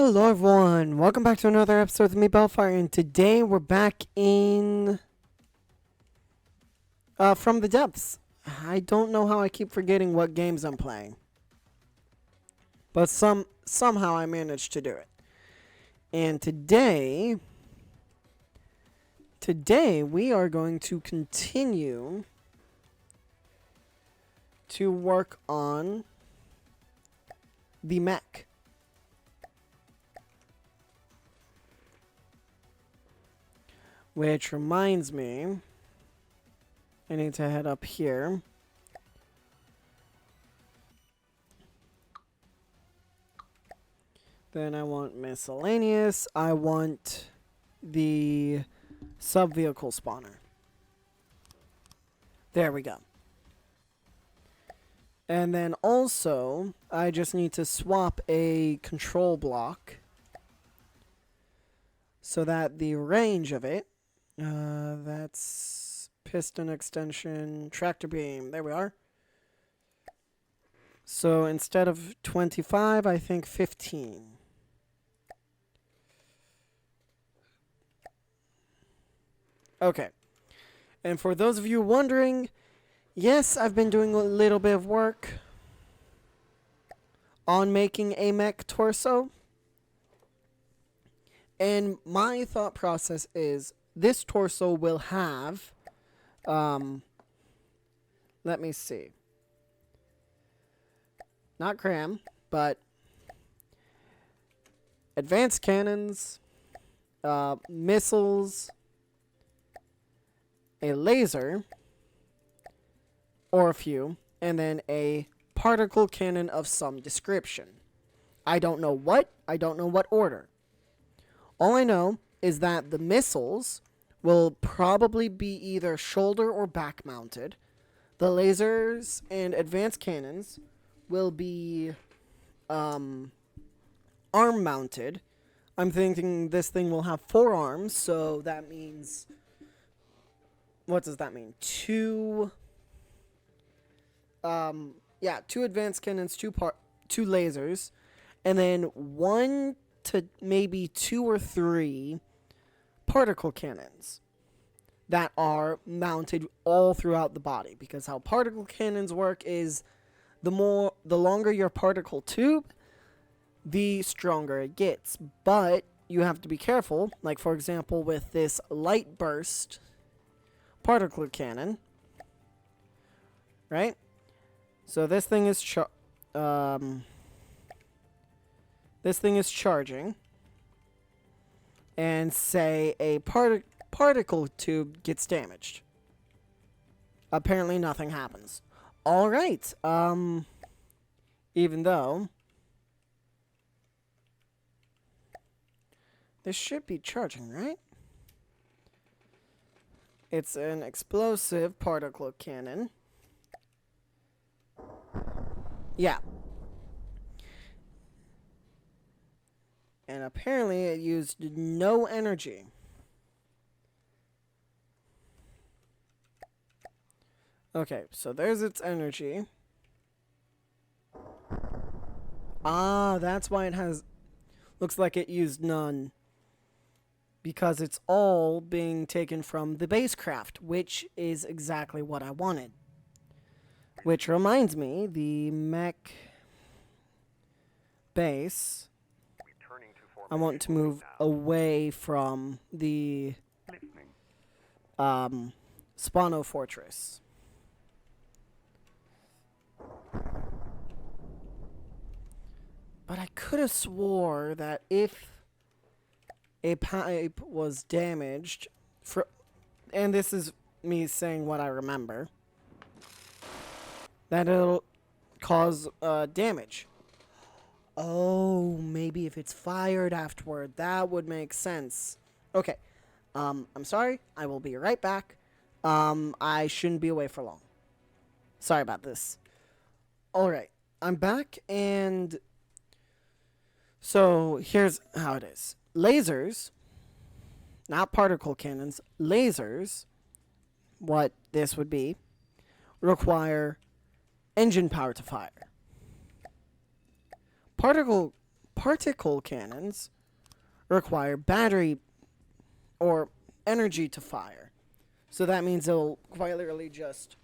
Hello everyone, welcome back to another episode of me, Bellfire, and today we're back in From the Depths. I don't know how I keep forgetting what games I'm playing, but somehow I managed to do it. And today we are going to continue to work on the Mech. Which reminds me, I need to head up here. Then I want miscellaneous. I want the sub-vehicle spawner. There we go. And then also, I just need to swap a control block so that the range of it, that's piston extension, tractor beam. There we are. So instead of 25, I think 15. Okay. And for those of you wondering, yes, I've been doing a little bit of work on making a mech torso. And my thought process is this torso will have, let me see, not cram, but advanced cannons, missiles, a laser, or a few, and then a particle cannon of some description. I don't know what order. All I know is that the missiles will probably be either shoulder or back mounted. The lasers and advanced cannons will be arm mounted. I'm thinking this thing will have 4 arms, so that means, what does that mean? 2 advanced cannons, 2 lasers, and then 1 to maybe 2 or 3 particle cannons that are mounted all throughout the body, because how particle cannons work is the longer your particle tube, the stronger it gets. But you have to be careful, like for example with this light burst particle cannon, right? So this thing is charging, and say a particle tube gets damaged. Apparently nothing happens. All right. Even though this should be charging, right? It's an explosive particle cannon. Yeah. And apparently it used no energy. Okay, so there's its energy. Ah, that's why it has... Looks like it used none. Because it's all being taken from the basecraft, which is exactly what I wanted. Which reminds me, the mech base... I want to move away from the Spano Fortress. But I could have swore that if a pipe was damaged, and this is me saying what I remember, that it'll cause damage. Oh, maybe if it's fired afterward, that would make sense. Okay, I'm sorry. I will be right back. I shouldn't be away for long. Sorry about this. Alright, I'm back, and so here's how it is. Lasers, not particle cannons, lasers, what this would be, require engine power to fire. particle cannons require battery or energy to fire. So that means it'll quite literally just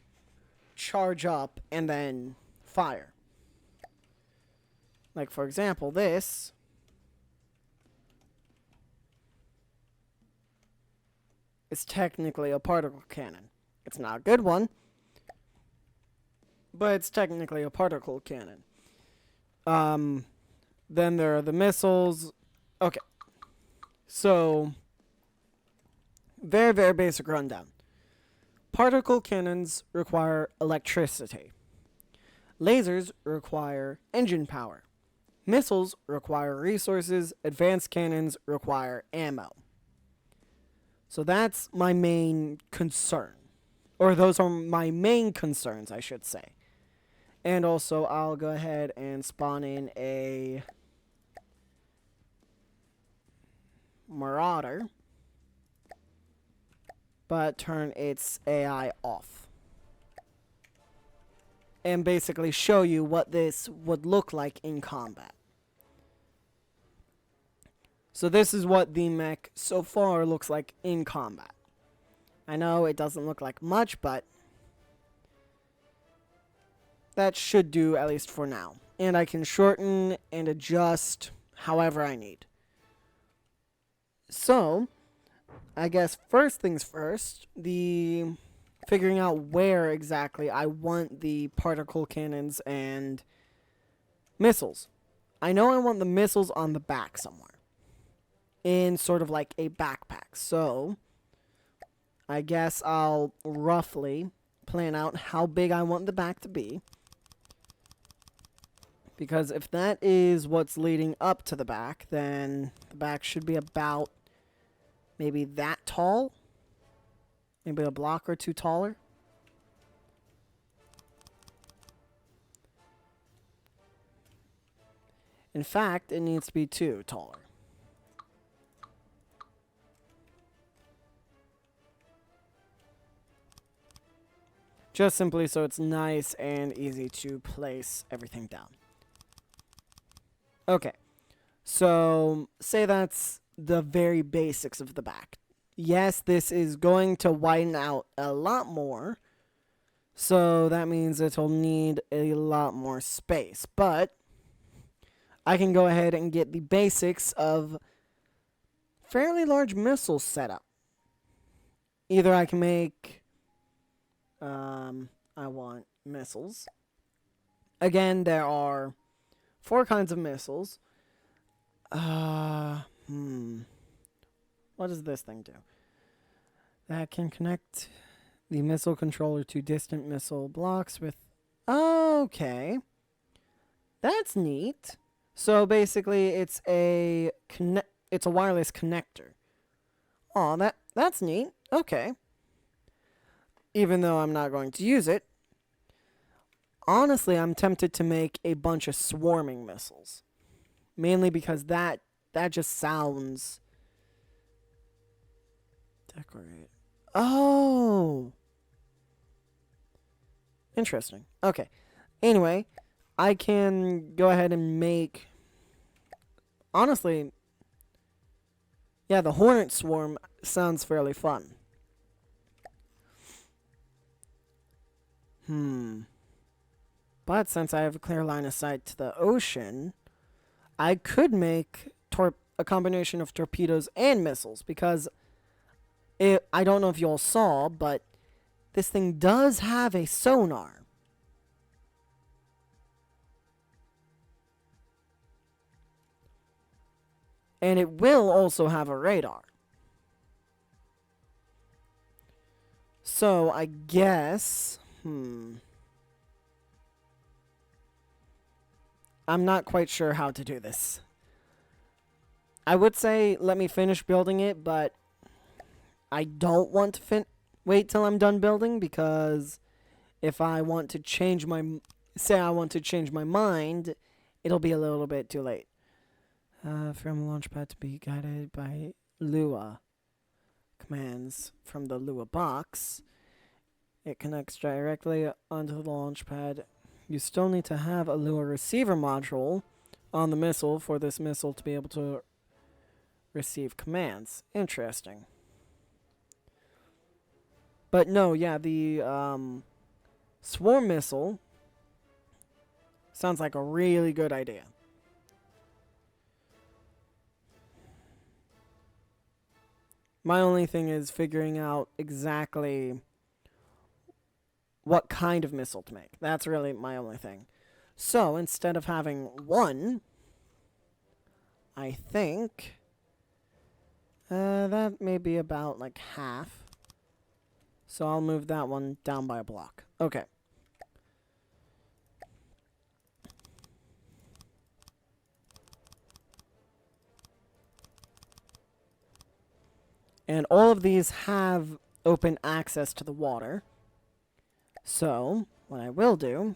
charge up and then fire. Like, for example, this is technically a particle cannon. It's not a good one, but it's technically a particle cannon. Then there are the missiles. Okay. So, very, very basic rundown. Particle cannons require electricity. Lasers require engine power. Missiles require resources. Advanced cannons require ammo. So that's my main concern. Or those are my main concerns, I should say. And also, I'll go ahead and spawn in a Marauder, but turn its AI off. And basically show you what this would look like in combat. So this is what the mech so far looks like in combat. I know it doesn't look like much, but that should do, at least for now. And I can shorten and adjust however I need. So, I guess first things first, the figuring out where exactly I want the particle cannons and missiles. I know I want the missiles on the back somewhere. In sort of like a backpack. So, I guess I'll roughly plan out how big I want the back to be. Because if that is what's leading up to the back, then the back should be about maybe that tall. Maybe a block or two taller. In fact, it needs to be 2 taller. Just simply so it's nice and easy to place everything down. Okay, so say that's the very basics of the back. Yes, this is going to widen out a lot more, so that means it'll need a lot more space. But I can go ahead and get the basics of fairly large missiles set up. Either I can make I want missiles. Again, there are 4 kinds of missiles. What does this thing do? That can connect the missile controller to distant missile blocks with... Okay. That's neat. So basically, it's a wireless connector. Aw, that's neat. Okay. Even though I'm not going to use it. Honestly, I'm tempted to make a bunch of swarming missiles. Mainly because that just sounds... Decorate. Oh! Interesting. Okay. Anyway, I can go ahead and make... Honestly, yeah, the Hornet Swarm sounds fairly fun. But since I have a clear line of sight to the ocean, I could make a combination of torpedoes and missiles, because I don't know if you all saw, but this thing does have a sonar. And it will also have a radar. So I guess... I'm not quite sure how to do this. I would say let me finish building it, but I don't want to wait till I'm done building, because if I want to change my... Say I want to change my mind, it'll be a little bit too late. From launchpad to be guided by Lua. Commands from the Lua box. It connects directly onto the launchpad. You still need to have a Lua receiver module on the missile for this missile to be able to receive commands. Interesting. But no, yeah, the swarm missile sounds like a really good idea. My only thing is figuring out exactly what kind of missile to make. That's really my only thing. So instead of having one, I think that may be about like half. So I'll move that one down by a block. Okay. And all of these have open access to the water. So, what I will do...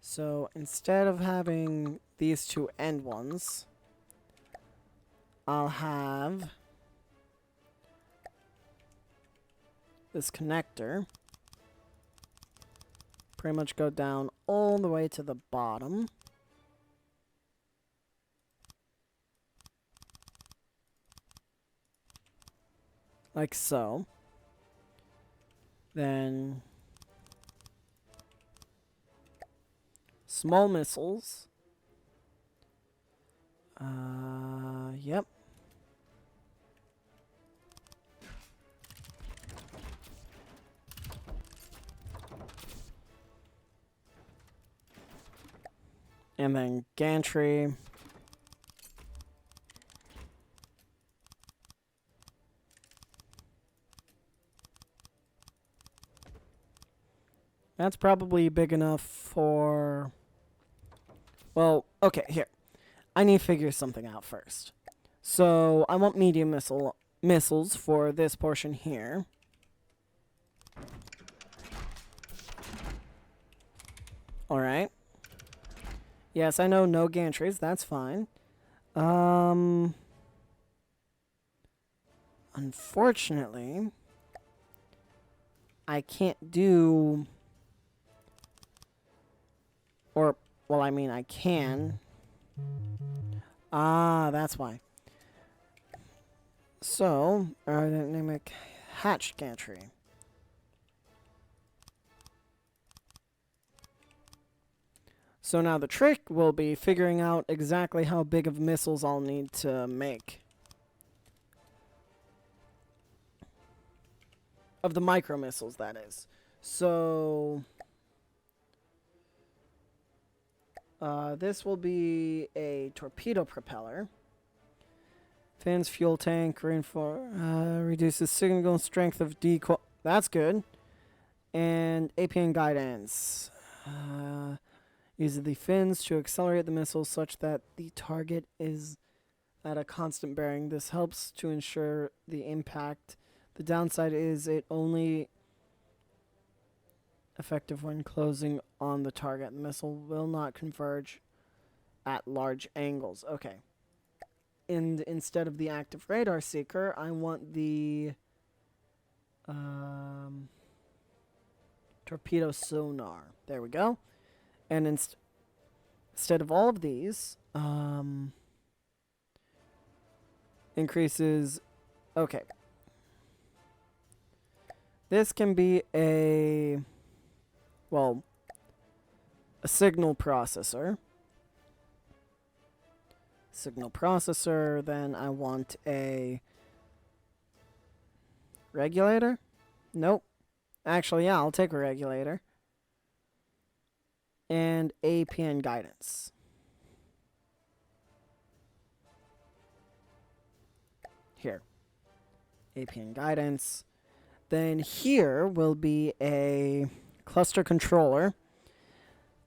so, instead of having these two end ones, I'll have this connector pretty much go down all the way to the bottom. Like so. Then small missiles. Yep. And then gantry. That's probably big enough for... Well, okay, here. I need to figure something out first. So, I want medium missiles for this portion here. Alright. Yes, I know no gantries, that's fine. Unfortunately, I can't do... Or, well, I mean, I can. Ah, that's why. So, aerodynamic hatch gantry. So now the trick will be figuring out exactly how big of missiles I'll need to make. Of the micro missiles, that is. So... this will be a torpedo propeller. Fins, fuel tank, reduces signal strength of decoy. That's good. And APN guidance. Uses the fins to accelerate the missile such that the target is at a constant bearing. This helps to ensure the impact. The downside is it only effective when closing on the target. The missile will not converge at large angles. Okay. And instead of the active radar seeker, I want the torpedo sonar. There we go. And instead of all of these, increases... Okay. This can be a... Well, a signal processor. Signal processor, then I want a regulator? Nope. Actually, yeah, I'll take a regulator. And APN guidance. Here. APN guidance. Then here will be a cluster controller.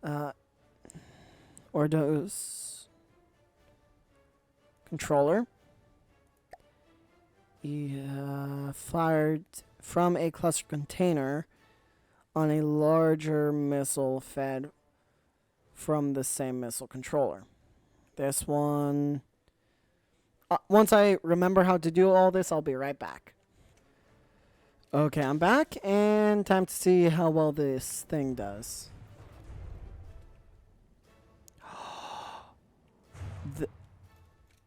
Or those controller. Fired from a cluster container on a larger missile fed from the same missile controller. This one... once I remember how to do all this, I'll be right back. Okay, I'm back, and time to see how well this thing does.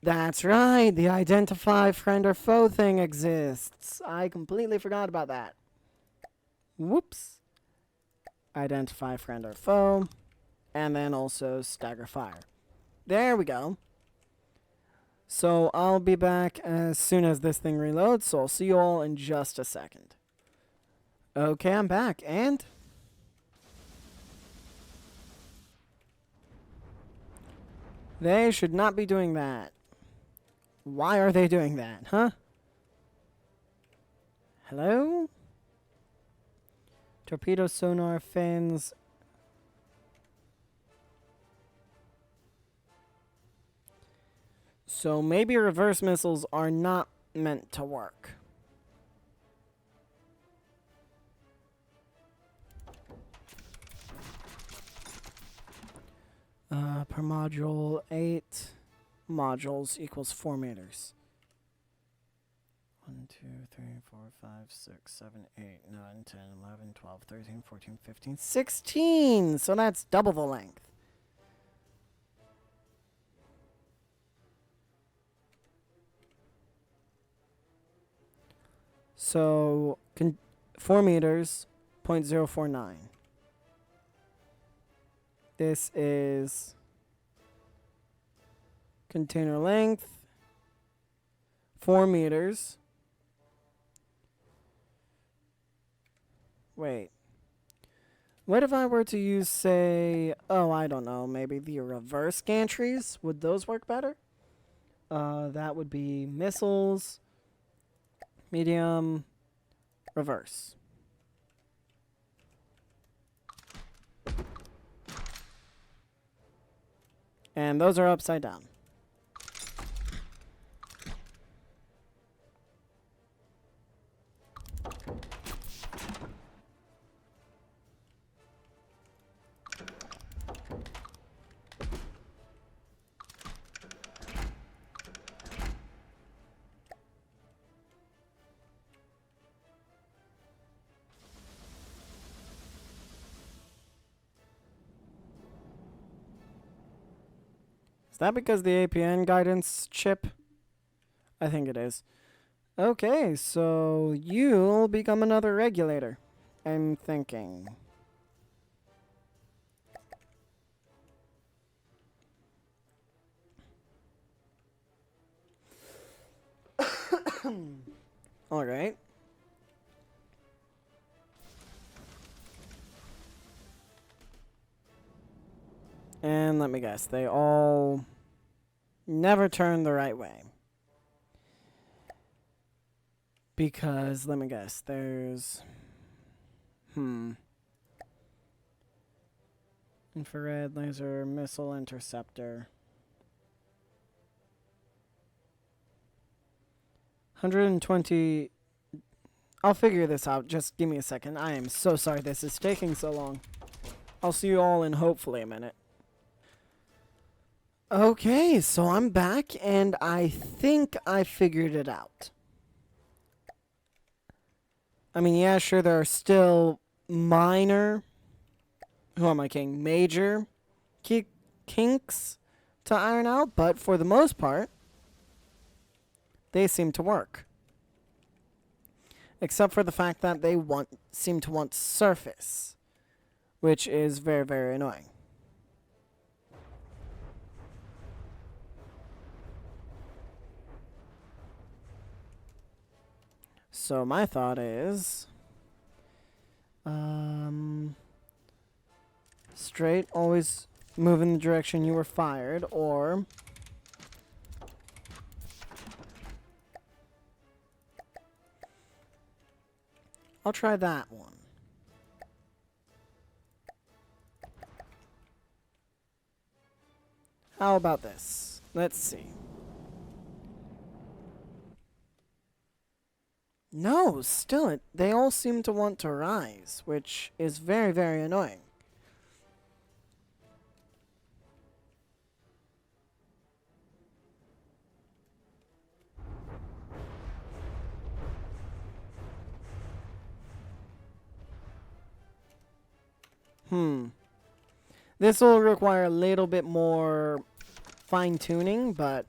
That's right, the identify friend or foe thing exists. I completely forgot about that. Whoops. Identify friend or foe. And then also stagger fire. There we go. So I'll be back as soon as this thing reloads, so I'll see you all in just a second. Okay, I'm back, and they should not be doing that. Why are they doing that, huh? Hello? Torpedo sonar fins. So maybe reverse missiles are not meant to work. Per module, 8 modules equals 4 meters. 1, 2, 3, 4, 5, 6, 7, 8, 9, 10, 11, 12, 13, 14, 15, 16! So that's double the length. So, 4 meters, 0.049. This is container length, 4 meters. Wait. What if I were to use, say, oh, I don't know, maybe the reverse gantries? Would those work better? That would be missiles, medium, reverse. And those are upside down. Is that because the APN guidance chip? I think it is. Okay, so you'll become another regulator. I'm thinking. Alright. And let me guess, they all never turn the right way. Because, let me guess, there's... Infrared laser missile interceptor. 120... I'll figure this out, just give me a second. I am so sorry this is taking so long. I'll see you all in hopefully a minute. Okay, so I'm back, and I think I figured it out. I mean, yeah, sure, there are still minor, who am I kidding, major kinks to iron out, but for the most part, they seem to work. Except for the fact that they seem to want surface, which is very, very annoying. So my thought is, straight, always move in the direction you were fired, or I'll try that one. How about this? Let's see. No, still, they all seem to want to rise, which is very, very annoying. This will require a little bit more fine-tuning, but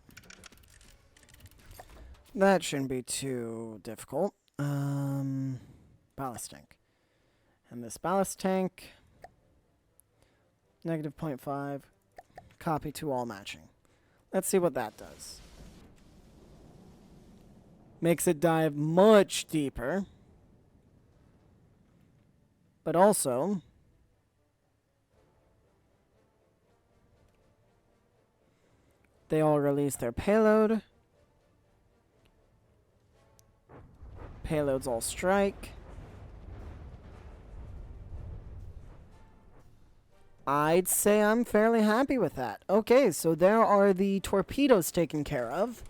That shouldn't be too difficult. Ballast tank. And this ballast tank, negative 0.5, copy to all matching. Let's see what that does. Makes it dive much deeper. But also, they all release their payload. Payloads all strike. I'd say I'm fairly happy with that. Okay, so there are the torpedoes taken care of.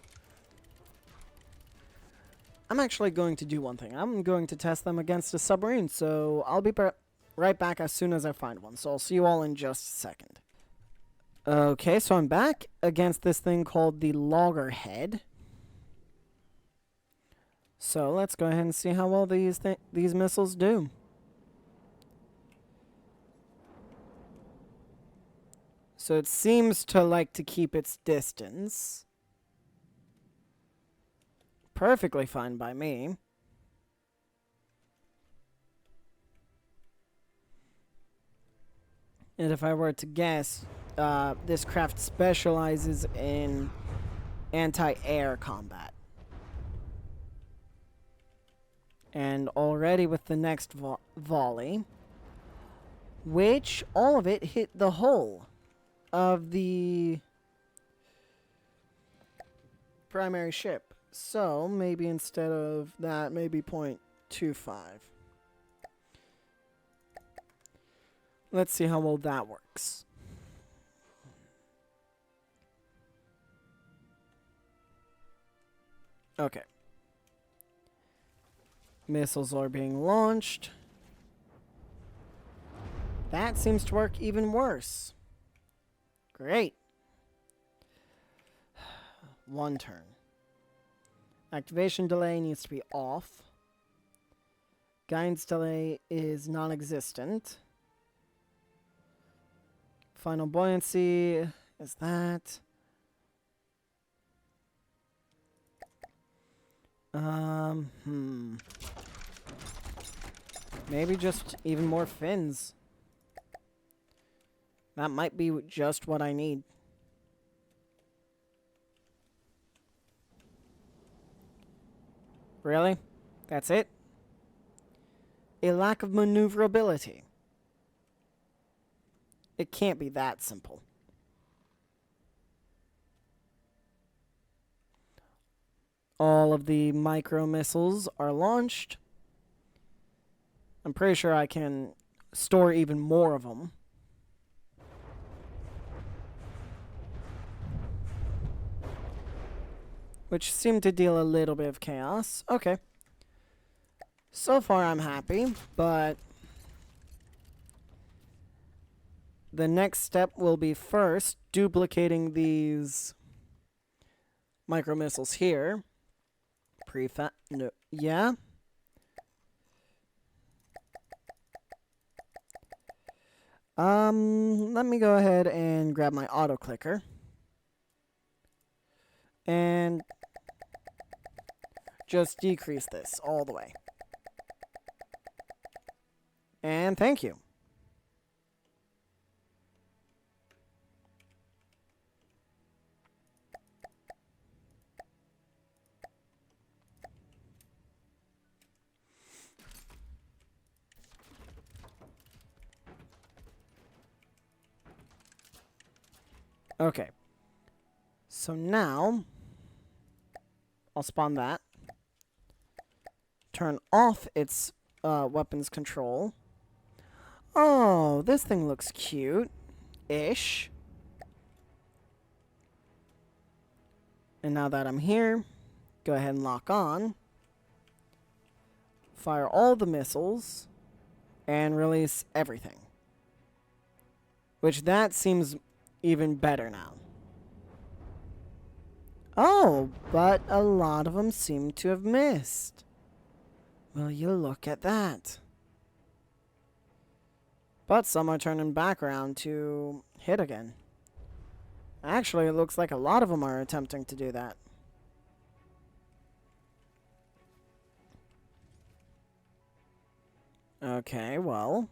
I'm actually going to do one thing. I'm going to test them against a submarine, so I'll be right back as soon as I find one. So I'll see you all in just a second. Okay, so I'm back against this thing called the loggerhead. So let's go ahead and see how well these missiles do. So it seems to like to keep its distance. Perfectly fine by me. And if I were to guess, this craft specializes in anti-air combat. And already with the next volley, which all of it hit the hull of the primary ship. So maybe instead of that, maybe 0.25. Let's see how well that works. Okay. Missiles are being launched. That seems to work even worse. Great. One turn. Activation delay needs to be off. Guidance delay is non-existent. Final buoyancy is that. Maybe just even more fins. That might be just what I need. Really? That's it? A lack of maneuverability. It can't be that simple. All of the micro missiles are launched. I'm pretty sure I can store even more of them. Which seemed to deal a little bit of chaos. Okay. So far I'm happy, but the next step will be first duplicating these micro missiles here. No, yeah. Let me go ahead and grab my auto clicker. And just decrease this all the way. And thank you. Okay. So now, I'll spawn that. Turn off its weapons control. Oh, this thing looks cute-ish. And now that I'm here, go ahead and lock on. Fire all the missiles. And release everything. Which that seems even better now. Oh, but a lot of them seem to have missed. Will you look at that? But some are turning back around to hit again. Actually, it looks like a lot of them are attempting to do that. Okay, well.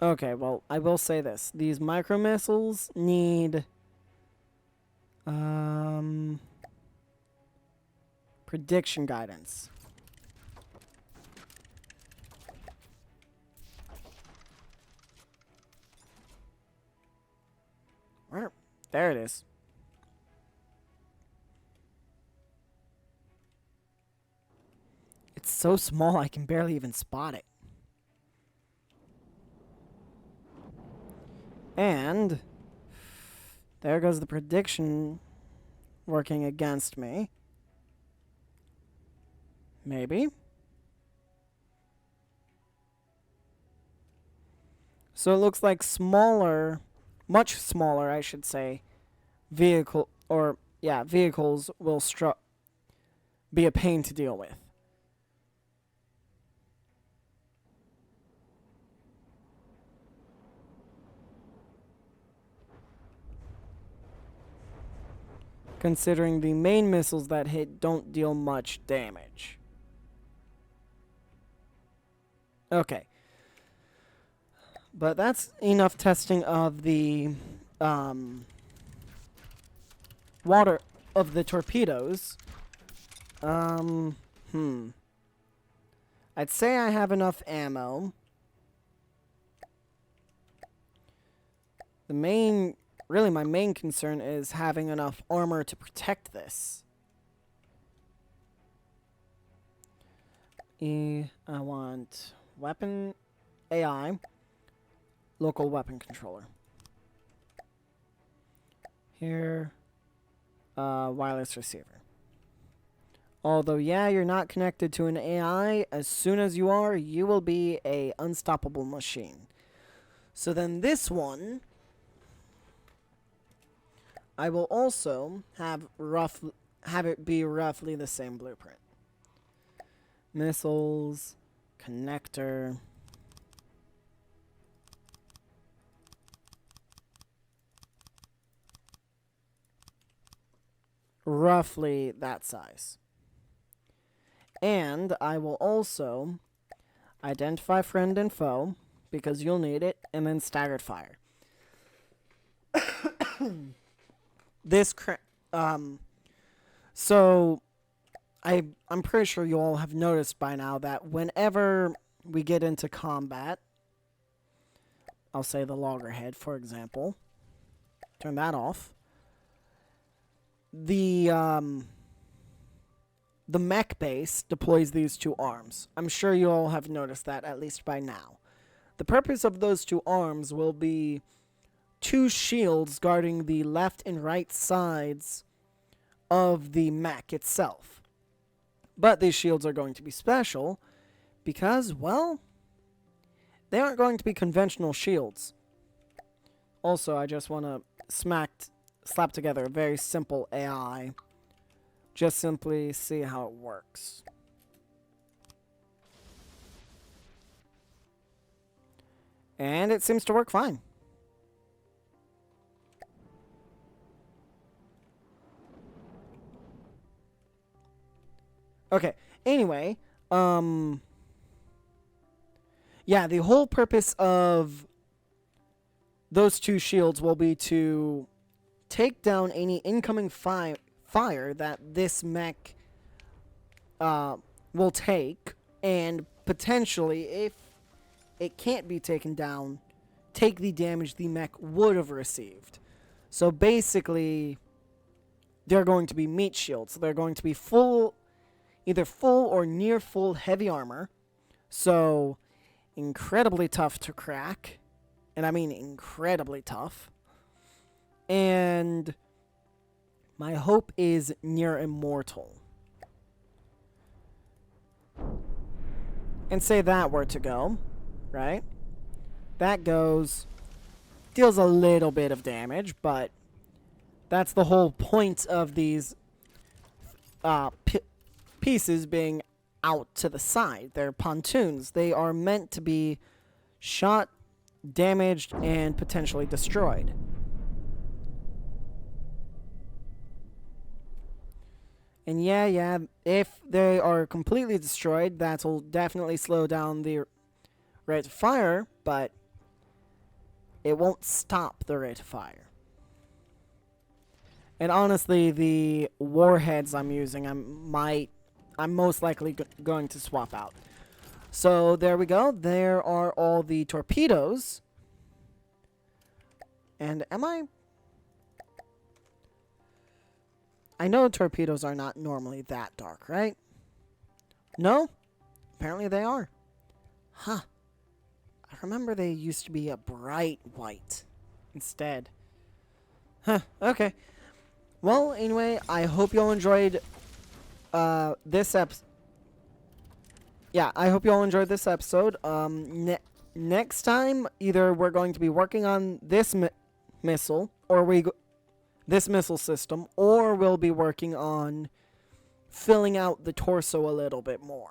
Okay, well, I will say this. These micro missiles need prediction guidance. Where? There it is. It's so small I can barely even spot it. And there goes the prediction working against me. Maybe. So it looks like smaller, much smaller, I should say, vehicles will be a pain to deal with. Considering the main missiles that hit don't deal much damage. Okay. But that's enough testing of the water of the torpedoes. I'd say I have enough ammo. Really my main concern is having enough armor to protect this. I want weapon AI, local weapon controller. Here, wireless receiver. Although, yeah, you're not connected to an AI. As soon as you are, you will be a unstoppable machine. So then this one, I will also have it be roughly the same blueprint. Missiles, connector. Roughly that size. And I will also identify friend and foe, because you'll need it, and then staggered fire. So I'm pretty sure you all have noticed by now that whenever we get into combat, I'll say the loggerhead, for example. Turn that off. The mech base deploys these two arms. I'm sure you all have noticed that, at least by now. The purpose of those two arms will be two shields guarding the left and right sides of the mech itself. But these shields are going to be special because, well, they aren't going to be conventional shields. Also, I just want to slap together a very simple AI. Just simply see how it works. And it seems to work fine. Okay, anyway, yeah, the whole purpose of those two shields will be to take down any incoming fire that this mech will take, and potentially, if it can't be taken down, take the damage the mech would have received. So basically, they're going to be meat shields. They're going to be either full or near full heavy armor. So incredibly tough to crack. And I mean incredibly tough. And my hope is near immortal. And say that were to go, right? That goes, deals a little bit of damage, but that's the whole point of these pieces being out to the side. They're pontoons. They are meant to be shot, damaged, and potentially destroyed. And yeah, if they are completely destroyed, that'll definitely slow down the rate of fire, but it won't stop the rate of fire. And honestly, the warheads I'm using, I'm most likely going to swap out. So there we go. There are all the torpedoes. And I know torpedoes are not normally that dark, right? No? Apparently they are. Huh. I remember they used to be a bright white instead. Huh, okay. Well, anyway, I hope you all enjoyed this episode. Yeah, I hope you all enjoyed this episode. Next time, either we're going to be working on this missile, or this missile system, or we'll be working on filling out the torso a little bit more,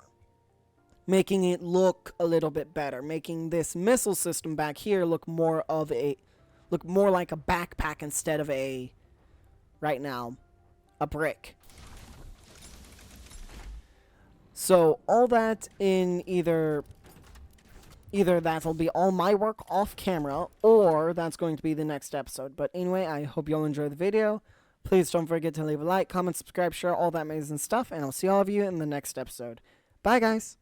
making it look a little bit better, making this missile system back here look more like a backpack instead of right now, a brick. So all that in either that'll be all my work off camera, or that's going to be the next episode. But anyway, I hope you all enjoy the video. Please don't forget to leave a like, comment, subscribe, share, all that amazing stuff, and I'll see all of you in the next episode. Bye, guys.